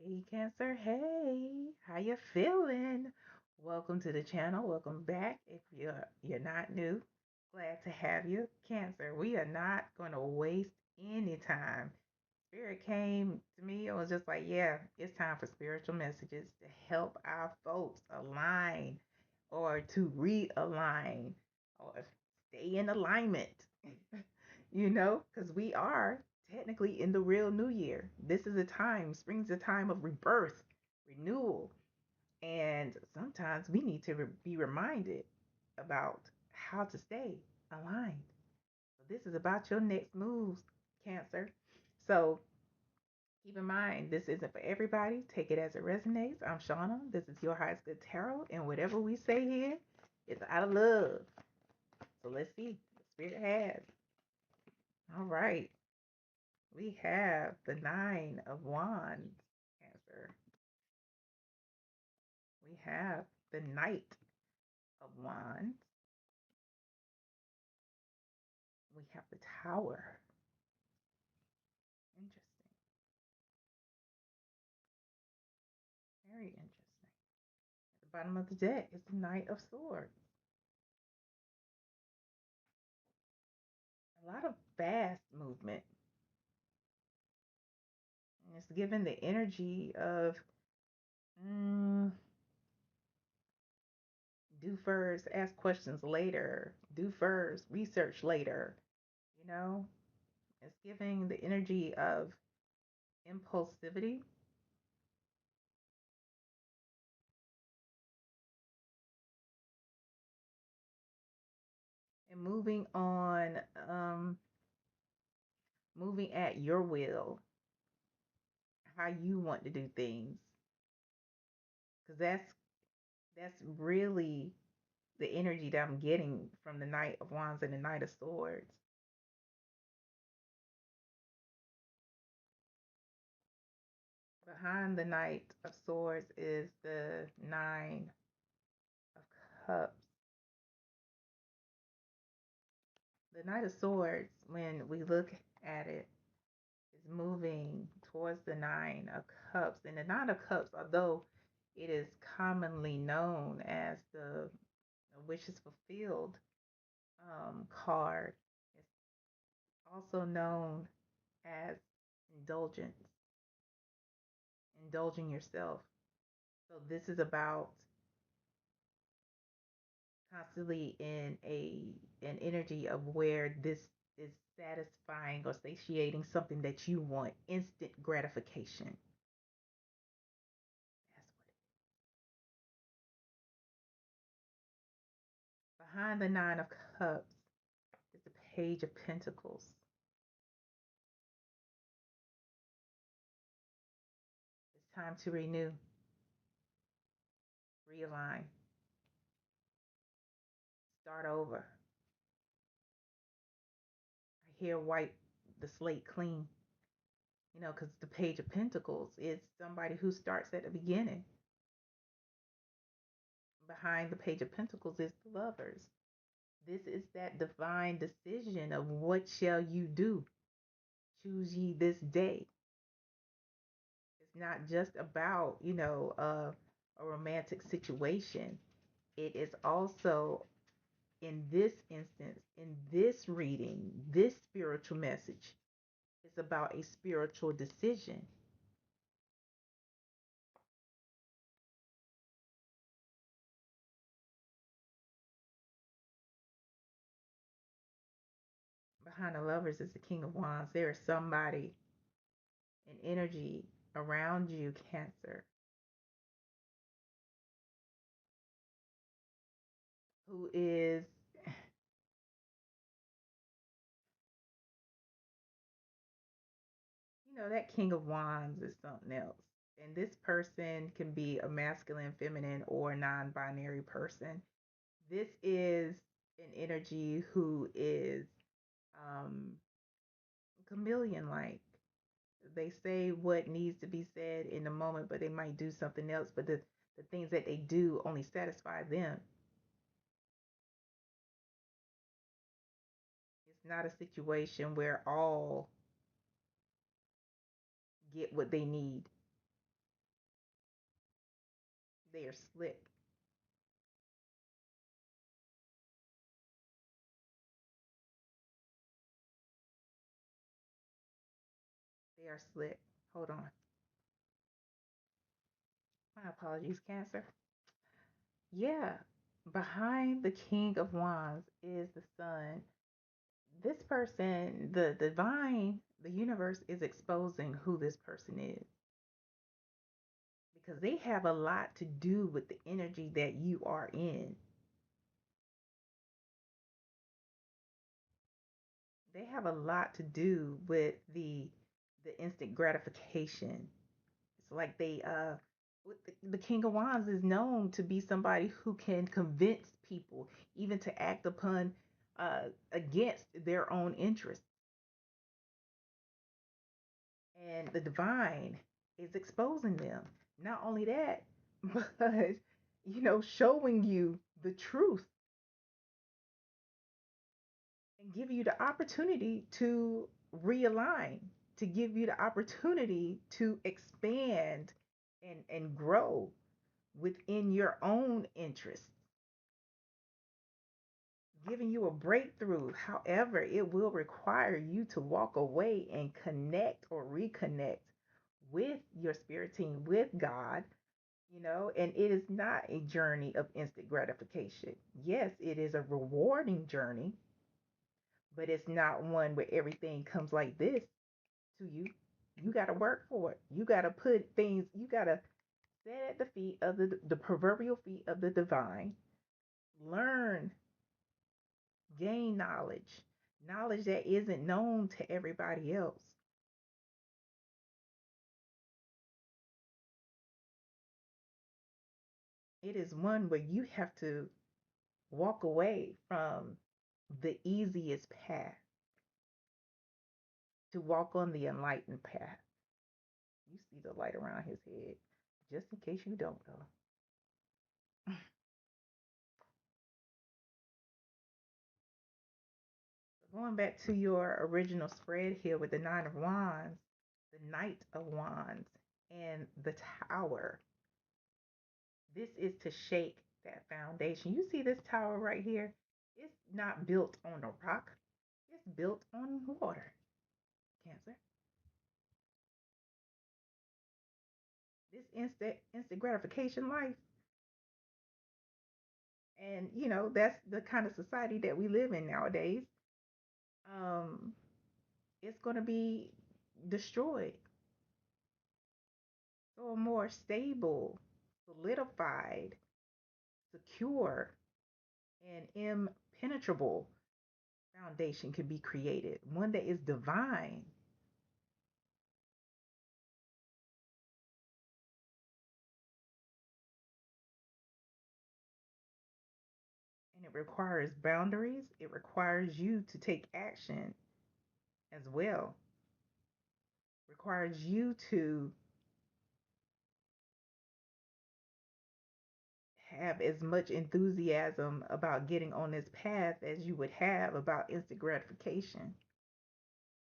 Hey Cancer, hey, how you feeling? Welcome to the channel. Welcome back. If you're not new, glad to have you. Cancer, we are not going to waste any time. Spirit came to me and was just like, yeah, it's time for spiritual messages to help our folks align or to realign or stay in alignment. Because we are technically in the real new year. This is a time, spring's a time of rebirth, renewal, and sometimes we need to be reminded about how to stay aligned. So this is about your next moves, Cancer. So keep in mind, this isn't for everybody. Take it as it resonates. I'm Shauna. This is your highest good tarot, and whatever we say here is out of love. So let's see what Spirit has. All right. We have the Nine of Wands, Cancer. We have the Knight of Wands. We have the Tower. Interesting. Very interesting. At the bottom of the deck is the Knight of Swords. A lot of fast movement. And it's given the energy of do first, ask questions later, do first, research later. You know, it's giving the energy of impulsivity and moving on, moving at your will, how you want to do things, because that's really the energy that I'm getting from the Knight of Wands and the Knight of Swords. Behind the Knight of Swords is the Nine of Cups. The Knight of Swords, when we look at it, is moving towards the Nine of Cups. And the Nine of Cups, although it is commonly known as the wishes fulfilled card, it's also known as indulgence, indulging yourself. So this is about constantly in an energy of where this is satisfying or satiating something that you want, instant gratification. That's what it is. Behind the Nine of Cups is the Page of Pentacles. It's time to renew, realign, start over. I hear wipe the slate clean, because the Page of Pentacles is somebody who starts at the beginning. Behind the Page of Pentacles is the Lovers. This is that divine decision of what shall you do. Choose ye this day. It's not just about, a romantic situation. It is also, in this instance, in this reading, this spiritual message, it's about a spiritual decision. Behind the Lovers is the King of Wands. There is somebody, an energy around you, Cancer, who is, that King of Wands is something else. And this person can be a masculine, feminine, or non binary person. This is an energy who is um, chameleon like. They say what needs to be said in the moment, but they might do something else. But the things that they do only satisfy them. It's not a situation where all get what they need. They're slick. They are slick. Hold on. My apologies, Cancer. Yeah. Behind the King of Wands is the Sun. This person, the divine, the universe is exposing who this person is because they have a lot to do with the energy that you are in. They have a lot to do with the instant gratification. It's like the King of Wands is known to be somebody who can convince people even to act upon against their own interests. And the divine is exposing them. Not only that, but showing you the truth and give you the opportunity to realign, to give you the opportunity to expand and grow within your own interests, giving you a breakthrough. However, it will require you to walk away and connect or reconnect with your spirit team, with God, and it is not a journey of instant gratification. Yes, it is a rewarding journey, but it's not one where everything comes like this to you. You got to work for it. You got to put things, you got to sit at the feet of the proverbial feet of the divine, learn, gain knowledge, knowledge that isn't known to everybody else. It is one where you have to walk away from the easiest path to walk on the enlightened path. You see the light around his head, just in case you don't know. Going back to your original spread here with the Nine of Wands, the Knight of Wands, and the Tower. This is to shake that foundation. You see this tower right here? It's not built on a rock, it's built on water. Cancer. This instant gratification life. And that's the kind of society that we live in nowadays. Um, it's gonna be destroyed. So a more stable, solidified, secure, and impenetrable foundation can be created. One that is divine. And it requires boundaries. It requires you to take action as well. It requires you to have as much enthusiasm about getting on this path as you would have about instant gratification,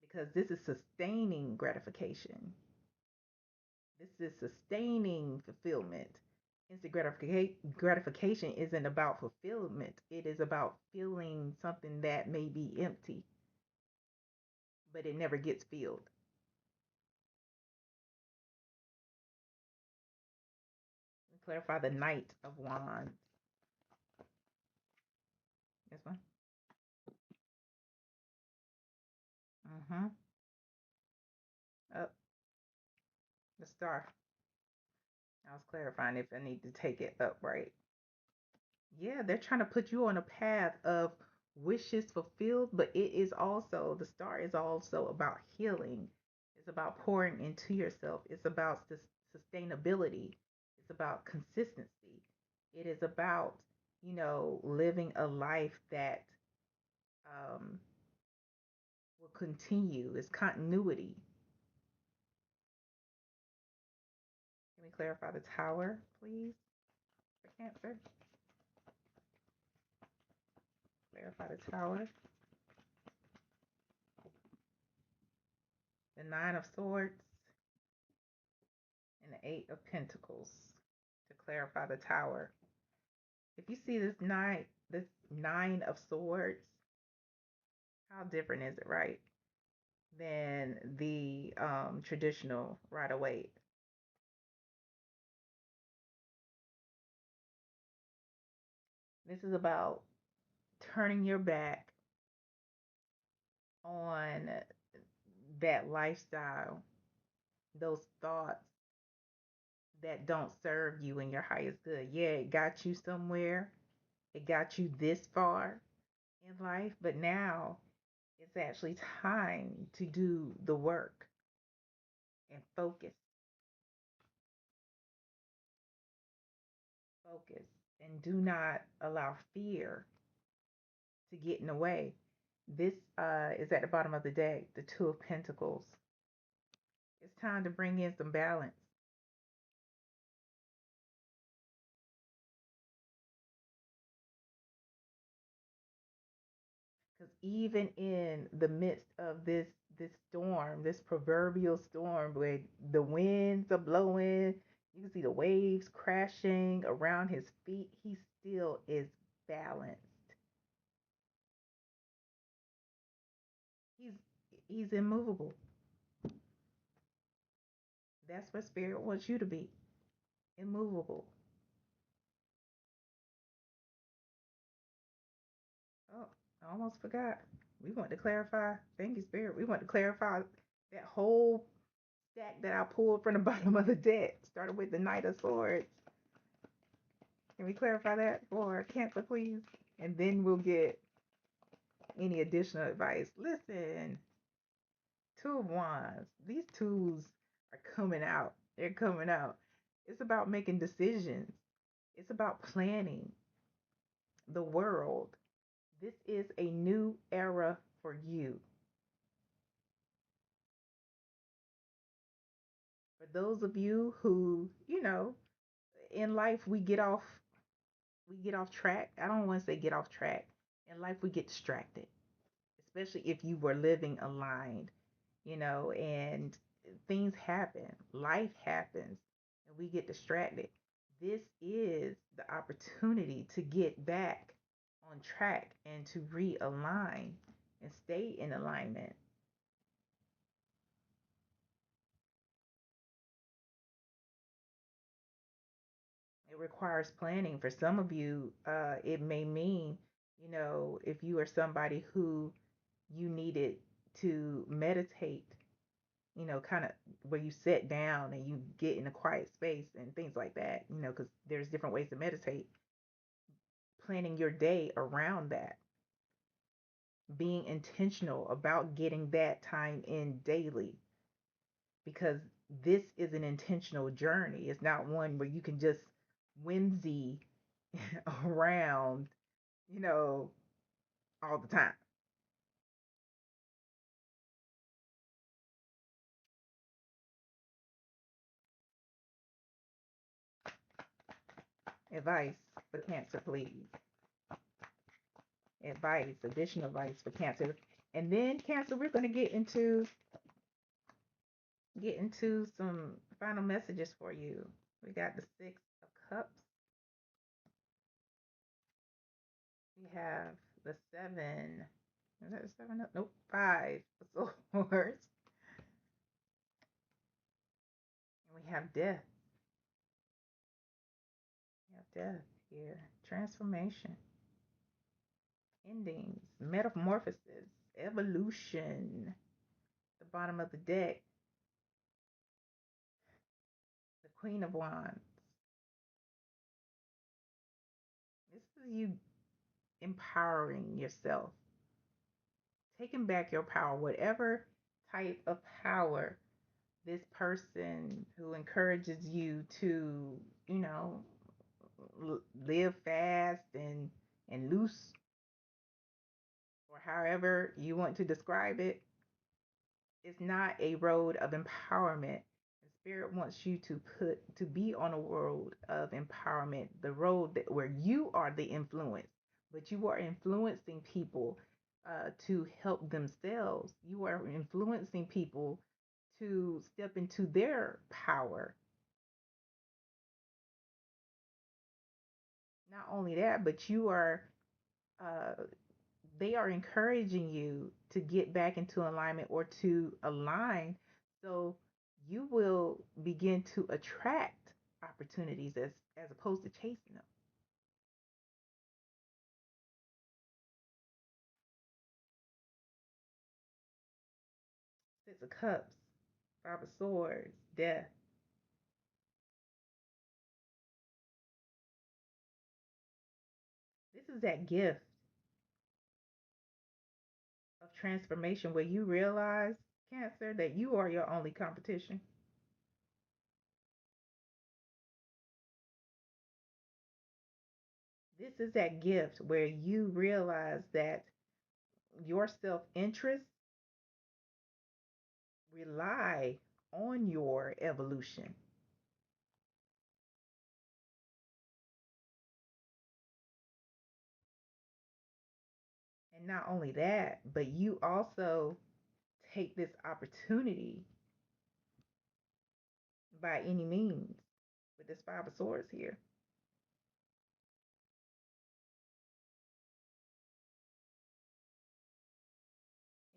because this is sustaining gratification. This is sustaining fulfillment. Instant gratification isn't about fulfillment, it is about feeling something that may be empty, but it never gets filled. Clarify the Knight of Wands. This one. Mm-hmm. Up. The star. I was clarifying if I need to take it up right. Yeah, they're trying to put you on a path of wishes fulfilled, but it is also, the star is also about healing. It's about pouring into yourself. It's about sustainability. It's about consistency. It is about, living a life that um, will continue. It's continuity. Can we clarify the tower, please, for Cancer? Clarify the tower. The Nine of Swords and the Eight of Pentacles. to clarify the tower. If you see this nine of swords, how different is it, right? Than the traditional Rider Waite. This is about turning your back on that lifestyle, those thoughts that don't serve you in your highest good. Yeah, it got you somewhere, it got you this far in life, but now it's actually time to do the work and focus, focus, and do not allow fear to get in the way. This is at the bottom of the deck, the Two of Pentacles. It's time to bring in some balance. Because even in the midst of this storm, this proverbial storm where the winds are blowing, you can see the waves crashing around his feet, he still is balanced. He's he's immovable. That's what spirit wants you to be. Immovable. Oh, I almost forgot. We want to clarify. Thank you, Spirit. We want to clarify that whole stack that I pulled from the bottom of the deck. Started with the Knight of Swords. Can we clarify that for Cancer, please? And then we'll get any additional advice. Listen, Two of Wands. These twos are coming out. They're coming out. It's about making decisions. It's about planning the world. This is a new era for you. For those of you who, in life we get off track. I don't want to say get off track. In life we get distracted, especially if you were living aligned, and things happen. Life happens and we get distracted. This is the opportunity to get back on track and to realign and stay in alignment. It requires planning. For some of you, it may mean, if you are somebody who you needed to meditate, kind of where you sit down and you get in a quiet space and things like that, because there's different ways to meditate, planning your day around that, being intentional about getting that time in daily, because this is an intentional journey. It's not one where you can just whimsy around, you know, all the time. Advice for Cancer, please. Advice, additional advice for Cancer. And then Cancer, we're going to get into some final messages for you. We got the 6 of Cups. We have the 7. Is that the 7? Nope, 5 of Swords. And we have Death. We have Death here. Transformation. Endings. Metamorphosis. Evolution. The bottom of the deck. The Queen of Wands. This is you empowering yourself, taking back your power, whatever type of power this person who encourages you to, you know, live fast and loose, or however you want to describe it, is not a road of empowerment. The spirit wants you to be on a road of empowerment, the road where you are the influence, but you are influencing people to help themselves. You are influencing people to step into their power. only that, but uh, they are encouraging you to get back into alignment or to align, so you will begin to attract opportunities as opposed to chasing them. Six of Cups, Five of Swords, Death. This is that gift of transformation where you realize, Cancer, that you are your only competition. This is that gift where you realize that your self-interest rely on your evolution. And not only that, but you also take this opportunity by any means with this Five of Swords here.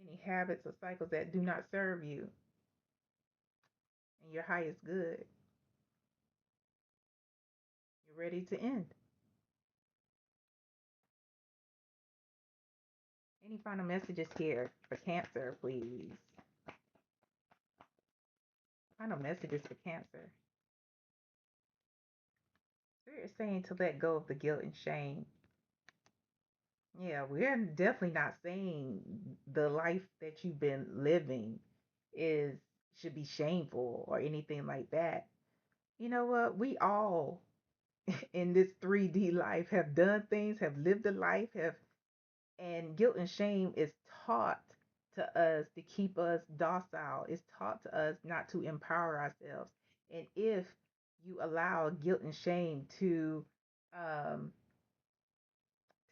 Any habits or cycles that do not serve you and your highest good, you're ready to end. Any final messages here for Cancer, please? Final messages for Cancer. Spirit is saying to let go of the guilt and shame. Yeah, we're definitely not saying the life that you've been living is should be shameful or anything like that. You know what? We all in this 3D life have done things, have lived a life, have and guilt and shame is taught to us to keep us docile. It's taught to us not to empower ourselves. And if you allow guilt and shame to um,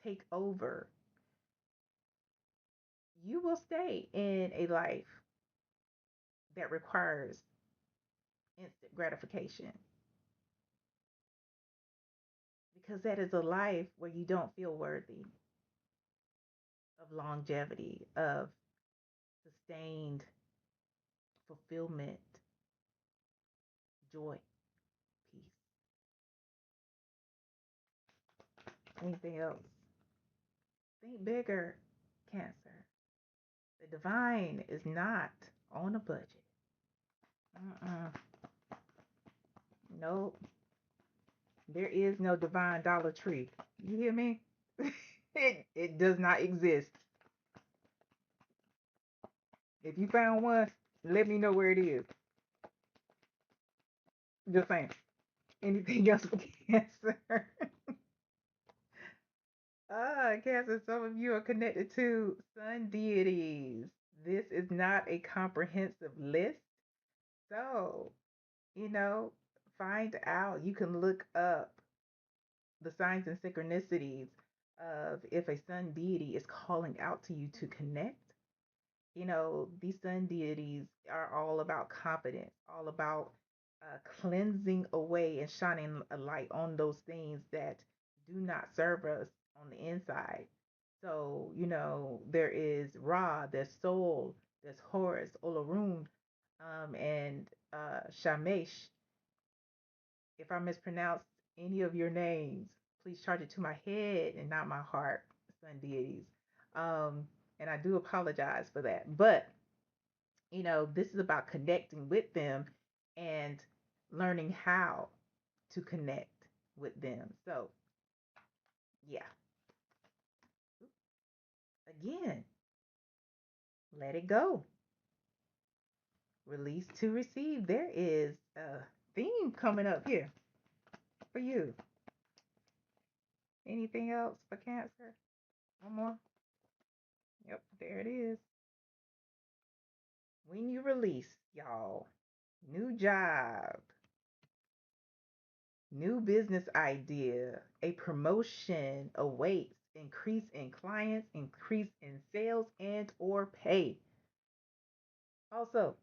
take over, you will stay in a life that requires instant gratification because that is a life where you don't feel worthy of longevity, of sustained fulfillment, joy, peace. Anything else? Think bigger, Cancer. The divine is not on a budget. Mm-mm. Nope. There is no divine Dollar Tree. You hear me? it does not exist. If you found one, let me know where it is. Just saying. Anything else for Cancer? Cancer, some of you are connected to sun deities. This is not a comprehensive list. So, you know, find out. You can look up the signs and synchronicities of if a sun deity is calling out to you to connect. These sun deities are all about confidence, all about cleansing away and shining a light on those things that do not serve us on the inside. So, there is Ra, there's Sol, there's Horus, Olorun, and Shamesh. If I mispronounce any of your names, please charge it to my head and not my heart, sun deities. Um, and I do apologize for that. But, this is about connecting with them and learning how to connect with them. So, yeah, again, let it go. Release to receive. There is a theme coming up here for you. Anything else for Cancer? One more. Yep, there it is. When you release, y'all, new job, new business idea, a promotion awaits, increase in clients, increase in sales and or pay. Also,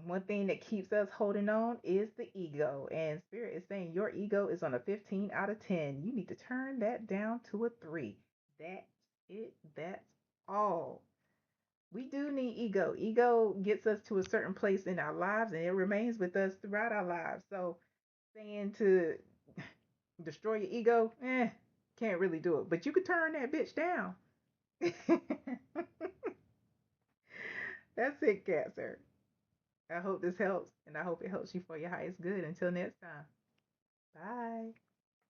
One thing that keeps us holding on is the ego. And Spirit is saying your ego is on a 15 out of 10. You need to turn that down to a 3. That's it. That's all. We do need ego. Ego gets us to a certain place in our lives and it remains with us throughout our lives. So saying to destroy your ego, can't really do it. But you could turn that bitch down. That's it, Cancer. I hope this helps and I hope it helps you for your highest good. Until next time. Bye.